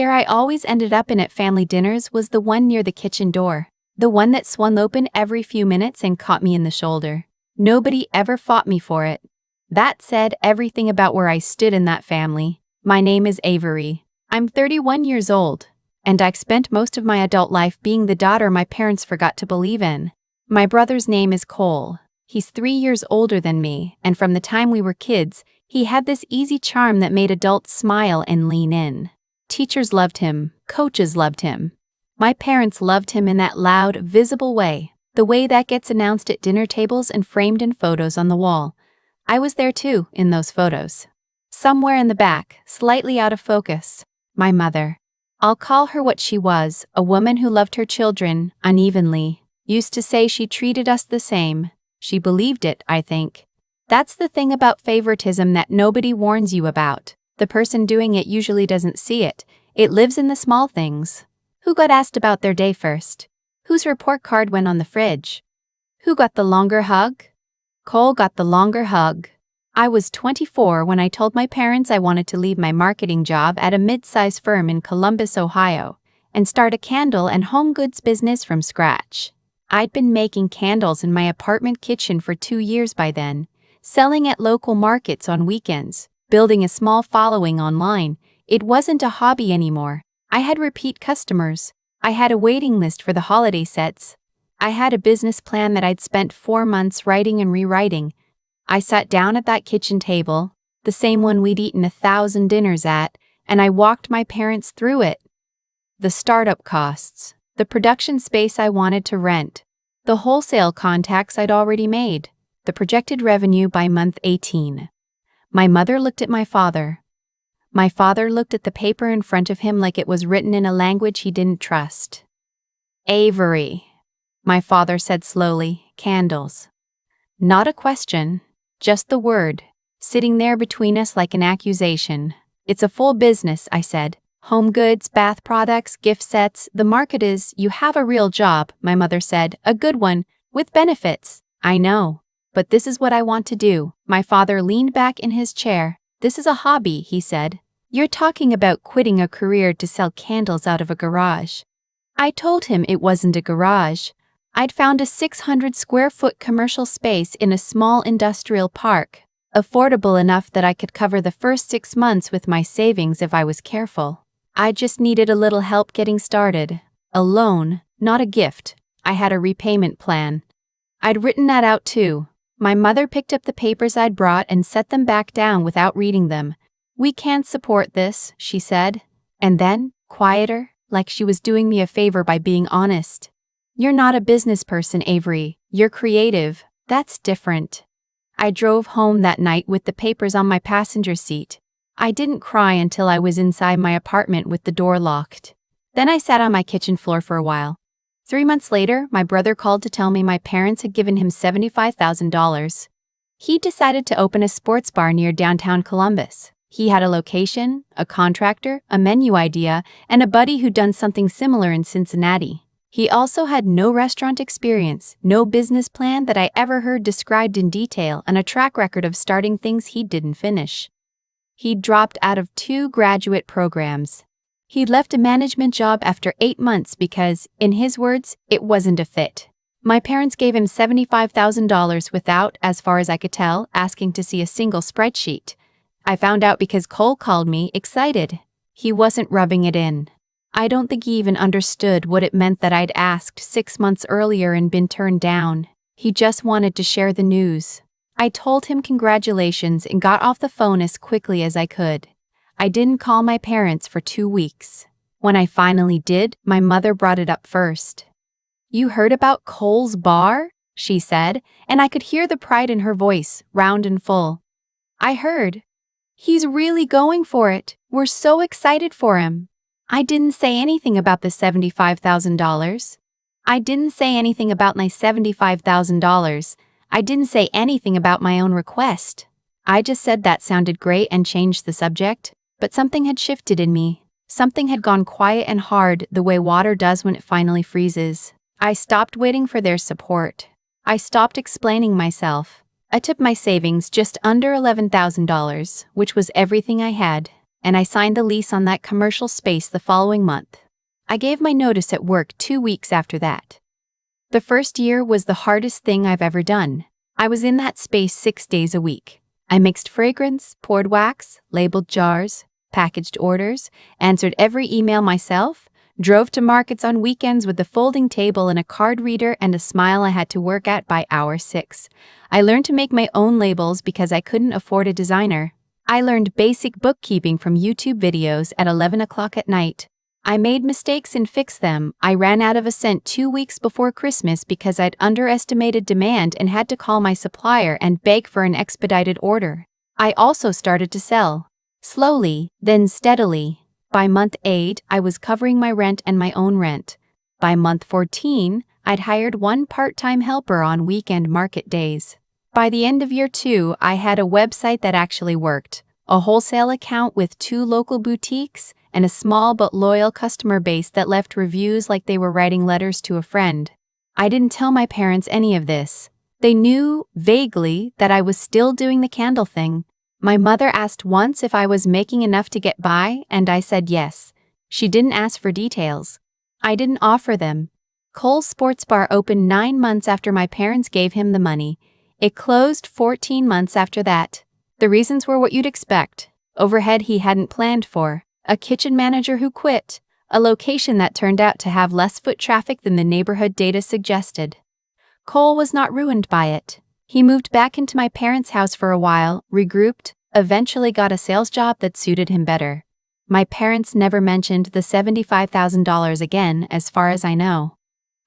Chair I always ended up in at family dinners was the one near the kitchen door, the one that swung open every few minutes and caught me in the shoulder. Nobody ever fought me for it. That said everything about where I stood in that family. My name is Avery. I'm 31 years old, and I spent most of my adult life being the daughter my parents forgot to believe in. My brother's name is Cole. He's 3 years older than me, and from the time we were kids, he had this easy charm that made adults smile and lean in. Teachers loved him, coaches loved him. My parents loved him in that loud, visible way, the way that gets announced at dinner tables and framed in photos on the wall. I was there too, in those photos. Somewhere in the back, slightly out of focus, my mother. I'll call her what she was, a woman who loved her children, unevenly. Used to say she treated us the same. She believed it, I think. That's the thing about favoritism that nobody warns you about. The person doing it usually doesn't see it. It lives in the small things. Who got asked about their day first? Whose report card went on the fridge? Who got the longer hug? Cole got the longer hug. I was 24 when I told my parents I wanted to leave my marketing job at a mid-size firm in Columbus, Ohio, and start a candle and home goods business from scratch. I'd been making candles in my apartment kitchen for 2 years by then, selling at local markets on weekends, building a small following online. It wasn't a hobby anymore. I had repeat customers. I had a waiting list for the holiday sets. I had a business plan that I'd spent 4 months writing and rewriting. I sat down at that kitchen table, the same one we'd eaten 1,000 dinners at, and I walked my parents through it. The startup costs, the production space I wanted to rent, the wholesale contacts I'd already made, the projected revenue by month 18. My mother looked at my father. My father looked at the paper in front of him like it was written in a language he didn't trust. Avery, my father said slowly, candles. Not a question, just the word, sitting there between us like an accusation. It's a full business, I said. Home goods, bath products, gift sets, the market is, you have a real job, my mother said, a good one, with benefits. I know. But this is what I want to do. My father leaned back in his chair. This is a hobby, he said. You're talking about quitting a career to sell candles out of a garage. I told him it wasn't a garage. I'd found a 600 square foot commercial space in a small industrial park, affordable enough that I could cover the first 6 months with my savings if I was careful. I just needed a little help getting started. A loan, not a gift. I had a repayment plan. I'd written that out too. My mother picked up the papers I'd brought and set them back down without reading them. We can't support this, she said. And then, quieter, like she was doing me a favor by being honest. You're not a business person, Avery. You're creative. That's different. I drove home that night with the papers on my passenger seat. I didn't cry until I was inside my apartment with the door locked. Then I sat on my kitchen floor for a while. 3 months later, my brother called to tell me my parents had given him $75,000. He decided to open a sports bar near downtown Columbus. He had a location, a contractor, a menu idea, and a buddy who'd done something similar in Cincinnati. He also had no restaurant experience, no business plan that I ever heard described in detail, and a track record of starting things he didn't finish. He'd dropped out of 2 graduate programs. He'd left a management job after 8 months because, in his words, it wasn't a fit. My parents gave him $75,000 without, as far as I could tell, asking to see a single spreadsheet. I found out because Cole called me, excited. He wasn't rubbing it in. I don't think he even understood what it meant that I'd asked 6 months earlier and been turned down. He just wanted to share the news. I told him congratulations and got off the phone as quickly as I could. I didn't call my parents for 2 weeks. When I finally did, my mother brought it up first. You heard about Cole's bar? She said, and I could hear the pride in her voice, round and full. I heard. He's really going for it. We're so excited for him. I didn't say anything about the $75,000. I didn't say anything about my $75,000. I didn't say anything about my own request. I just said that sounded great and changed the subject. But something had shifted in me. Something had gone quiet and hard the way water does when it finally freezes. I stopped waiting for their support. I stopped explaining myself. I took my savings just under $11,000, which was everything I had. and I signed the lease on that commercial space the following month. I gave my notice at work 2 weeks after that. The first year was the hardest thing I've ever done. I was in that space 6 days a week. I mixed fragrance, poured wax, labeled jars, packaged orders, answered every email myself, drove to markets on weekends with a folding table and a card reader and a smile I had to work at by hour 6. I learned to make my own labels because I couldn't afford a designer. I learned basic bookkeeping from YouTube videos at 11 o'clock at night. I made mistakes and fixed them. I ran out of a cent 2 weeks before Christmas because I'd underestimated demand and had to call my supplier and beg for an expedited order. I also started to sell. Slowly, then steadily. By month 8, I was covering my rent and my own rent. By month 14, I'd hired one part-time helper on weekend market days. By the end of year 2, I had a website that actually worked, a wholesale account with 2 local boutiques, and a small but loyal customer base that left reviews like they were writing letters to a friend. I didn't tell my parents any of this. They knew, vaguely, that I was still doing the candle thing. My mother asked once if I was making enough to get by, and I said yes. She didn't ask for details. I didn't offer them. Cole's Sports Bar opened 9 months after my parents gave him the money. It closed 14 months after that. The reasons were what you'd expect. Overhead he hadn't planned for. A kitchen manager who quit. A location that turned out to have less foot traffic than the neighborhood data suggested. Cole was not ruined by it. He moved back into my parents' house for a while, regrouped, eventually got a sales job that suited him better. My parents never mentioned the $75,000 again, as far as I know.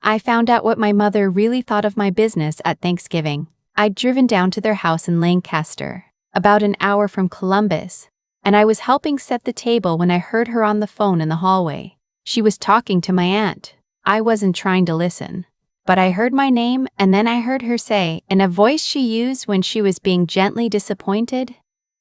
I found out what my mother really thought of my business at Thanksgiving. I'd driven down to their house in Lancaster, about an hour from Columbus, and I was helping set the table when I heard her on the phone in the hallway. She was talking to my aunt. I wasn't trying to listen, but I heard my name, and then I heard her say, in a voice she used when she was being gently disappointed,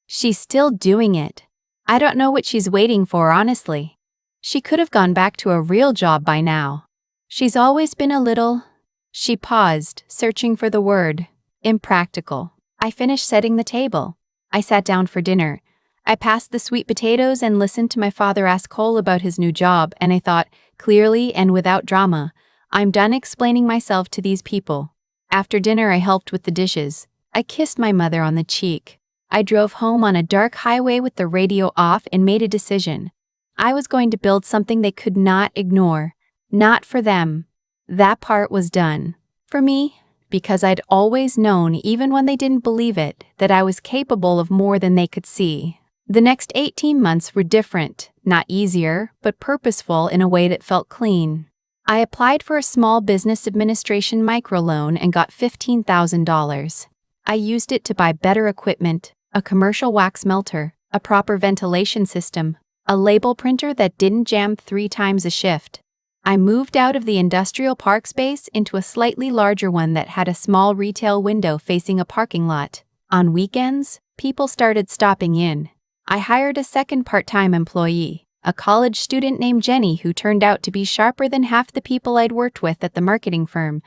"She's still doing it. I don't know what she's waiting for, honestly. She could have gone back to a real job by now. She's always been a little..." She paused, searching for the word. Impractical. I finished setting the table. I sat down for dinner. I passed the sweet potatoes and listened to my father ask Cole about his new job, and I thought, clearly and without drama, I'm done explaining myself to these people. After dinner I helped with the dishes. I kissed my mother on the cheek. I drove home on a dark highway with the radio off and made a decision. I was going to build something they could not ignore. Not for them. That part was done. For me, because I'd always known, even when they didn't believe it, that I was capable of more than they could see. The next 18 months were different, not easier, but purposeful in a way that felt clean. I applied for a small business administration microloan and got $15,000. I used it to buy better equipment, a commercial wax melter, a proper ventilation system, a label printer that didn't jam 3 times a shift. I moved out of the industrial park space into a slightly larger one that had a small retail window facing a parking lot. On weekends, people started stopping in. I hired a second part-time employee, a college student named Jenny who turned out to be sharper than half the people I'd worked with at the marketing firm.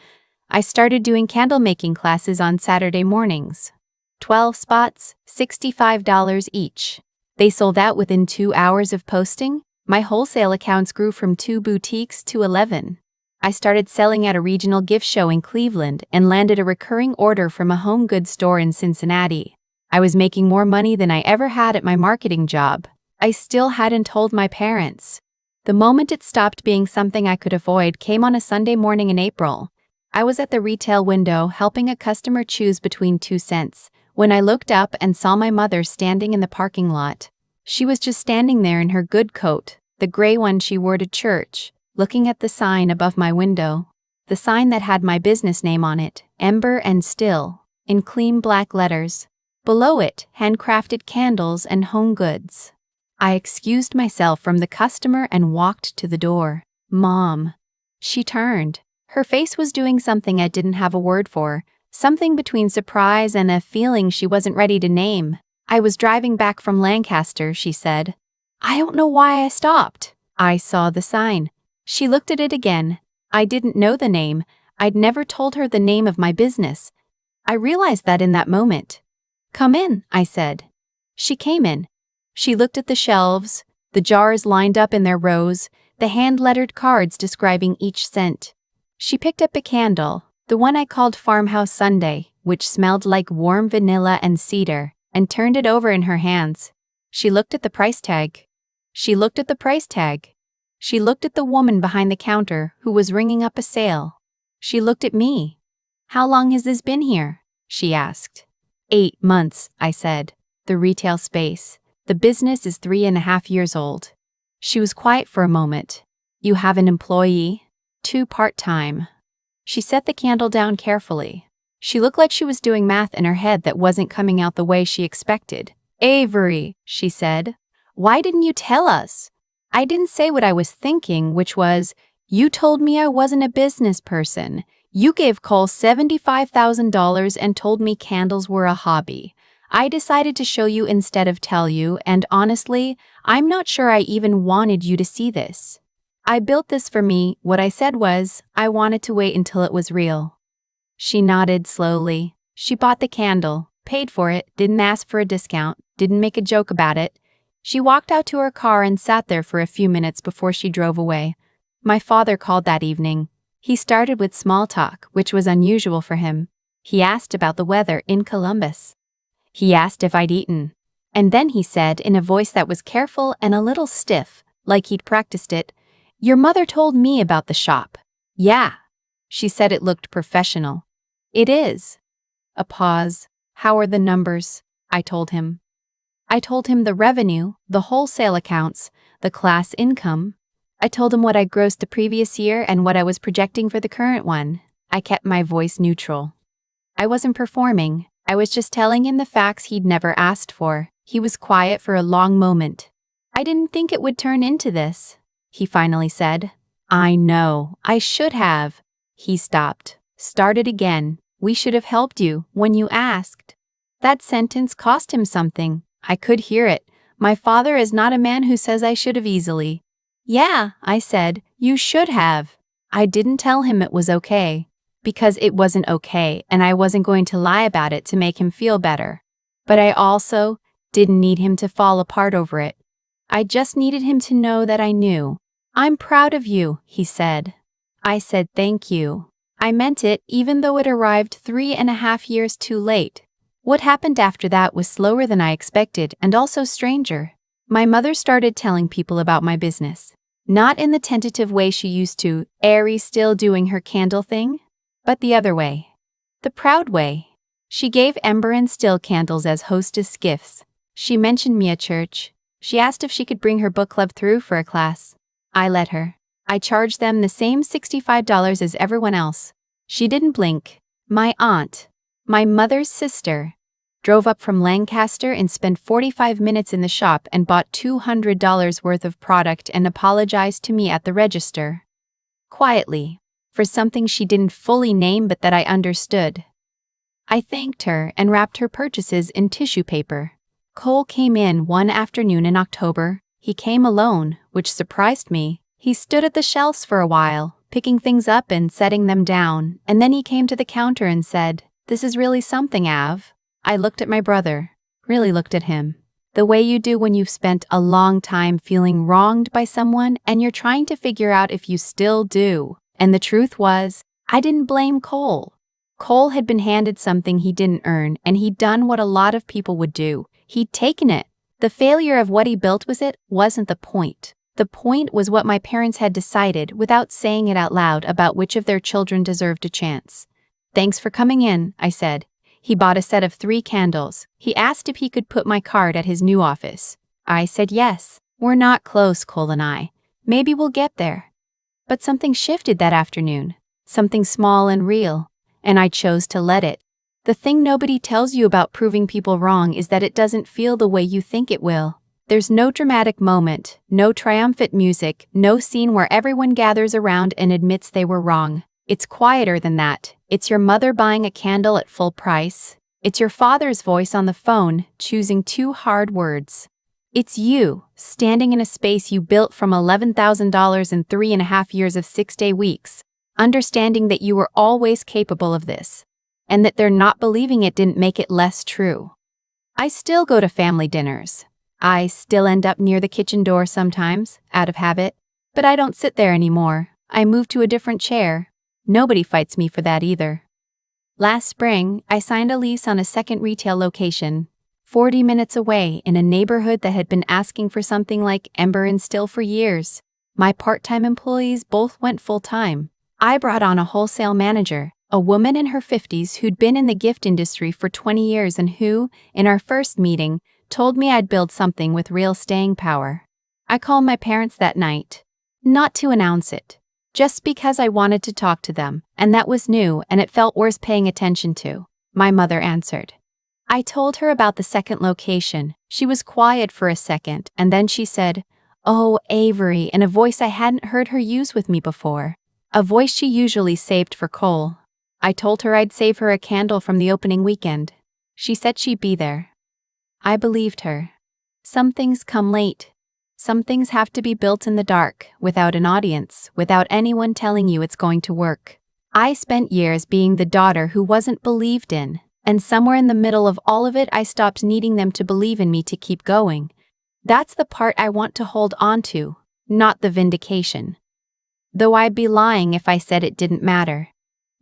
I started doing candle-making classes on Saturday mornings. 12 spots, $65 each. They sold out within 2 hours of posting. My wholesale accounts grew from 2 boutiques to 11. I started selling at a regional gift show in Cleveland and landed a recurring order from a home goods store in Cincinnati. I was making more money than I ever had at my marketing job. I still hadn't told my parents. The moment it stopped being something I could avoid came on a Sunday morning in April. I was at the retail window helping a customer choose between 2 cents when I looked up and saw my mother standing in the parking lot. She was just standing there in her good coat, the gray one she wore to church, looking at the sign above my window. The sign that had my business name on it, Ember Still, in clean black letters. Below it, handcrafted candles and home goods. I excused myself from the customer and walked to the door. "Mom." She turned. Her face was doing something I didn't have a word for, something between surprise and a feeling she wasn't ready to name. "I was driving back from Lancaster," she said. "I don't know why I stopped." I saw the sign. She looked at it again. I didn't know the name. I'd never told her the name of my business. I realized that in that moment. "Come in," I said. She came in. She looked at the shelves, the jars lined up in their rows, the hand-lettered cards describing each scent. She picked up a candle, the one I called Farmhouse Sunday, which smelled like warm vanilla and cedar, and turned it over in her hands. She looked at the price tag. She looked at the price tag. She looked at the woman behind the counter who was ringing up a sale. She looked at me. "How long has this been here?" she asked. 8 months, I said. The retail space. The business is 3.5 years old. She was quiet for a moment. "You have an employee?" "2 part-time." She set the candle down carefully. She looked like she was doing math in her head that wasn't coming out the way she expected. "Avery," she said, "why didn't you tell us?" I didn't say what I was thinking, which was, "You told me I wasn't a business person. You gave Cole $75,000 and told me candles were a hobby. I decided to show you instead of tell you, and honestly, I'm not sure I even wanted you to see this. I built this for me. What I said was, I wanted to wait until it was real." She nodded slowly. She bought the candle, paid for it, didn't ask for a discount, didn't make a joke about it. She walked out to her car and sat there for a few minutes before she drove away. My father called that evening. He started with small talk, which was unusual for him. He asked about the weather in Columbus. He asked if I'd eaten. And then he said in a voice that was careful and a little stiff, like he'd practiced it, "Your mother told me about the shop." "Yeah." She said it looked professional. "It is." A pause. "How are the numbers?" I told him. I told him the revenue, the wholesale accounts, the class income. I told him what I grossed the previous year and what I was projecting for the current one. I kept my voice neutral. I wasn't performing. I was just telling him the facts he'd never asked for. He was quiet for a long moment. "I didn't think it would turn into this," he finally said. "I know. I should have." He stopped. Started again. "We should have helped you when you asked." That sentence cost him something. I could hear it. My father is not a man who says I should have easily. "Yeah," I said, "you should have." I didn't tell him it was okay, because it wasn't okay and I wasn't going to lie about it to make him feel better. But I also didn't need him to fall apart over it. I just needed him to know that I knew. "I'm proud of you," he said. I said thank you. I meant it even though it arrived 3.5 years too late. What happened after that was slower than I expected and also stranger. My mother started telling people about my business. Not in the tentative way she used to, Avery still doing her candle thing, but the other way. The proud way. She gave Ember and Still candles as hostess gifts. She mentioned me at church. She asked if she could bring her book club through for a class. I let her. I charged them the same $65 as everyone else. She didn't blink. My aunt, my mother's sister, drove up from Lancaster and spent 45 minutes in the shop and bought $200 worth of product and apologized to me at the register. Quietly, for something she didn't fully name but that I understood. I thanked her and wrapped her purchases in tissue paper. Cole came in one afternoon in October. He came alone, which surprised me. He stood at the shelves for a while, picking things up and setting them down, and then he came to the counter and said, "This is really something, Av." I looked at my brother, really looked at him. The way you do when you've spent a long time feeling wronged by someone and you're trying to figure out if you still do. And the truth was, I didn't blame Cole. Cole had been handed something he didn't earn, and he'd done what a lot of people would do. He'd taken it. The failure of what he built wasn't the point. The point was what my parents had decided without saying it out loud about which of their children deserved a chance. "Thanks for coming in," I said. He bought a set of 3 candles. He asked if he could put my card at his new office. I said yes. "We're not close, Cole and I. Maybe we'll get there." But something shifted that afternoon. Something small and real. And I chose to let it. The thing nobody tells you about proving people wrong is that it doesn't feel the way you think it will. There's no dramatic moment, no triumphant music, no scene where everyone gathers around and admits they were wrong. It's quieter than that. It's your mother buying a candle at full price. It's your father's voice on the phone, choosing 2 hard words. It's you, standing in a space you built from $11,000 in 3.5 years of 6-day weeks, understanding that you were always capable of this, and that they're not believing it didn't make it less true. I still go to family dinners. I still end up near the kitchen door sometimes, out of habit, but I don't sit there anymore. I move to a different chair. Nobody fights me for that either. Last spring, I signed a lease on a second retail location, 40 minutes away in a neighborhood that had been asking for something like Ember Still for years. My part-time employees both went full-time. I brought on a wholesale manager, a woman in her 50s who'd been in the gift industry for 20 years and who, in our first meeting, told me I'd build something with real staying power. I called my parents that night. Not to announce it. Just because I wanted to talk to them, and that was new and it felt worth paying attention to. My mother answered. I told her about the second location. She was quiet for a second, and then she said, "Oh, Avery," in a voice I hadn't heard her use with me before. A voice she usually saved for Cole. I told her I'd save her a candle from the opening weekend. She said she'd be there. I believed her. Some things come late. Some things have to be built in the dark, without an audience, without anyone telling you it's going to work. I spent years being the daughter who wasn't believed in, and somewhere in the middle of all of it I stopped needing them to believe in me to keep going. That's the part I want to hold on to, not the vindication. Though I'd be lying if I said it didn't matter.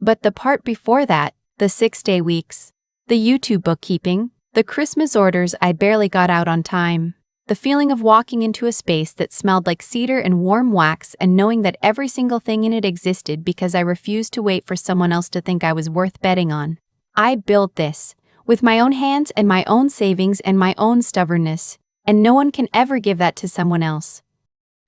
But the part before that, the 6-day weeks, the YouTube bookkeeping, the Christmas orders I barely got out on time, the feeling of walking into a space that smelled like cedar and warm wax and knowing that every single thing in it existed because I refused to wait for someone else to think I was worth betting on. I built this, with my own hands and my own savings and my own stubbornness, and no one can ever give that to someone else.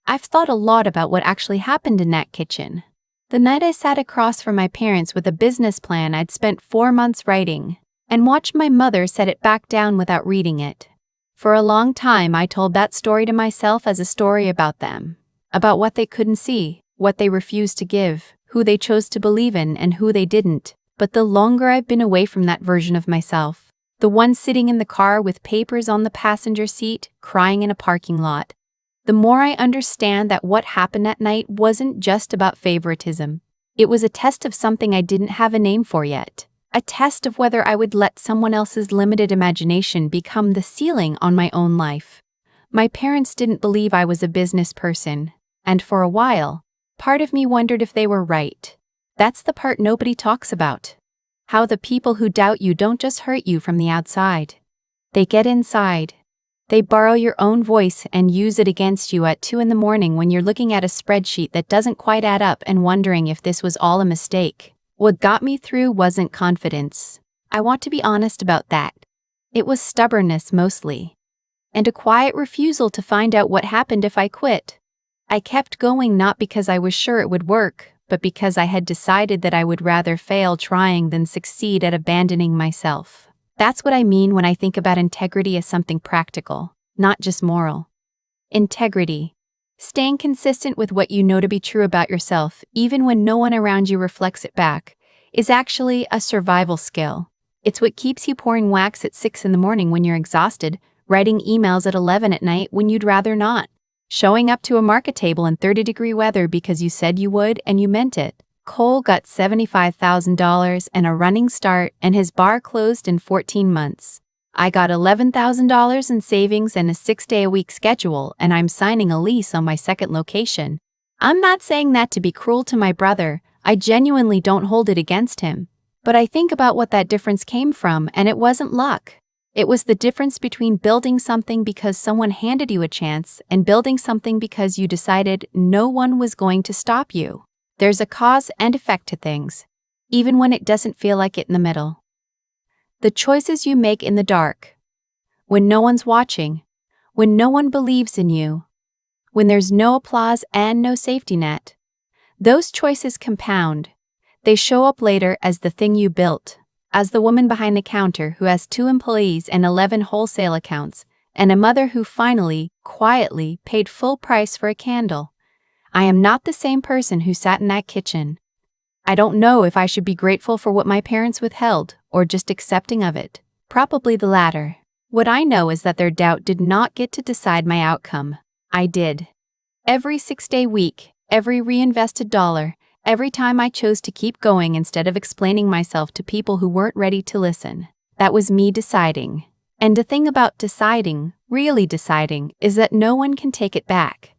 I've thought a lot about what actually happened in that kitchen. The night I sat across from my parents with a business plan I'd spent 4 months writing, and watched my mother set it back down without reading it. For a long time I told that story to myself as a story about them, about what they couldn't see, what they refused to give, who they chose to believe in and who they didn't. But the longer I've been away from that version of myself, the one sitting in the car with papers on the passenger seat, crying in a parking lot, the more I understand that what happened that night wasn't just about favoritism. It was a test of something I didn't have a name for yet. A test of whether I would let someone else's limited imagination become the ceiling on my own life. My parents didn't believe I was a business person, and for a while, part of me wondered if they were right. That's the part nobody talks about. How the people who doubt you don't just hurt you from the outside. They get inside. They borrow your own voice and use it against you at 2 a.m. when you're looking at a spreadsheet that doesn't quite add up and wondering if this was all a mistake. What got me through wasn't confidence. I want to be honest about that. It was stubbornness mostly. And a quiet refusal to find out what happened if I quit. I kept going not because I was sure it would work, but because I had decided that I would rather fail trying than succeed at abandoning myself. That's what I mean when I think about integrity as something practical, not just moral. Integrity. Staying consistent with what you know to be true about yourself, even when no one around you reflects it back, is actually a survival skill. It's what keeps you pouring wax at 6 a.m. when you're exhausted, writing emails at 11 at night when you'd rather not, showing up to a market table in 30-degree weather because you said you would and you meant it. Cole got $75,000 and a running start, and his bar closed in 14 months. I got $11,000 in savings and a 6-day-a-week schedule, and I'm signing a lease on my second location. I'm not saying that to be cruel to my brother. I genuinely don't hold it against him. But I think about what that difference came from, and it wasn't luck. It was the difference between building something because someone handed you a chance and building something because you decided no one was going to stop you. There's a cause and effect to things, even when it doesn't feel like it in the middle. The choices you make in the dark, when no one's watching, when no one believes in you, when there's no applause and no safety net, those choices compound. They show up later as the thing you built, as the woman behind the counter who has 2 employees and 11 wholesale accounts, and a mother who finally, quietly, paid full price for a candle. I am not the same person who sat in that kitchen. I don't know if I should be grateful for what my parents withheld, or just accepting of it. Probably the latter. What I know is that their doubt did not get to decide my outcome. I did. Every 6-day week, every reinvested dollar, every time I chose to keep going instead of explaining myself to people who weren't ready to listen. That was me deciding. And the thing about deciding, really deciding is that no one can take it back.